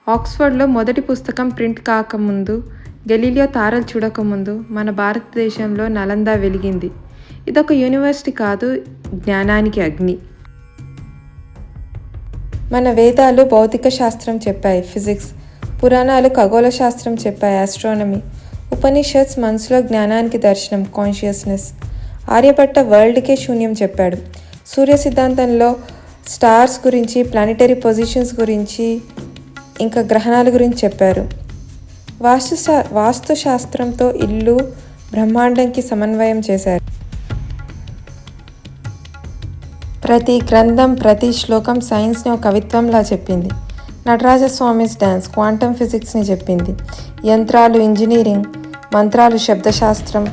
ఆక్స్ఫర్డ్లో మొదటి పుస్తకం ప్రింట్ కాకముందు, గెలీలియో తారలు చూడకముందు మన భారతదేశంలో నలంద వెలిగింది. ఇదొక యూనివర్సిటీ కాదు, జ్ఞానానికి అగ్ని. మన వేదాలు భౌతిక శాస్త్రం చెప్పాయి, ఫిజిక్స్. పురాణాలు ఖగోళ శాస్త్రం చెప్పాయి, ఆస్ట్రానమీ. ఉపనిషత్స్ మనసులో జ్ఞానానికి దర్శనం, కాన్షియస్నెస్. ఆర్యభట్ట వరల్డ్కే శూన్యం చెప్పాడు. సూర్య సిద్ధాంతంలో స్టార్స్ గురించి, ప్లానిటరీ పొజిషన్స్ గురించి, ఇంకా గ్రహణాల గురించి చెప్పారు. వాస్తుశాస్త్రంతో ఇల్లు బ్రహ్మాండంకి సమన్వయం చేశారు. ప్రతి గ్రంథం, ప్రతి శ్లోకం సైన్స్ని ఒక కవిత్వంలా చెప్పింది. నటరాజస్వామిస్ డ్యాన్స్ క్వాంటమ్ ఫిజిక్స్ని చెప్పింది. యంత్రాలు ఇంజనీరింగ్, మంత్రాలు శబ్దశాస్త్రం,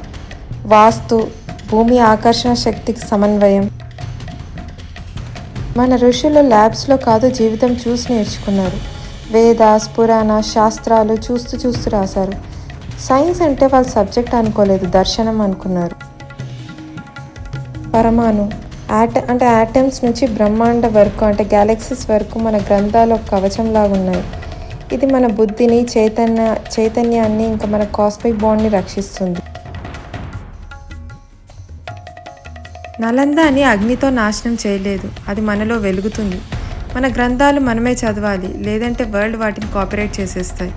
వాస్తు భూమి ఆకర్షణ శక్తికి సమన్వయం. మన ఋషులు ల్యాబ్స్లో కాదు, జీవితం చూసి నేర్చుకున్నారు. వేదాస్, పురాణ శాస్త్రాలు చూస్తూ చూస్తూ రాశారు. సైన్స్ అంటే వాళ్ళ సబ్జెక్ట్ అనుకోలేదు, దర్శనం అనుకున్నారు. పరమాణు అంటే యాటమ్స్ నుంచి బ్రహ్మాండ వరకు, అంటే గ్యాలక్సీస్ వరకు మన గ్రంథాలు ఒక కవచంలాగా ఉన్నాయి. ఇది మన బుద్ధిని, చైతన్యాన్ని, ఇంకా మన కాస్మిక్ బాండ్ని రక్షిస్తుంది. నలందాని అగ్నితో నాశనం చేయలేదు, అది మనలో వెలుగుతుంది. మన గ్రంథాలు మనమే చదవాలి, లేదంటే వరల్డ్ వాటిని కాపీరైట్ చేసేస్తాయి.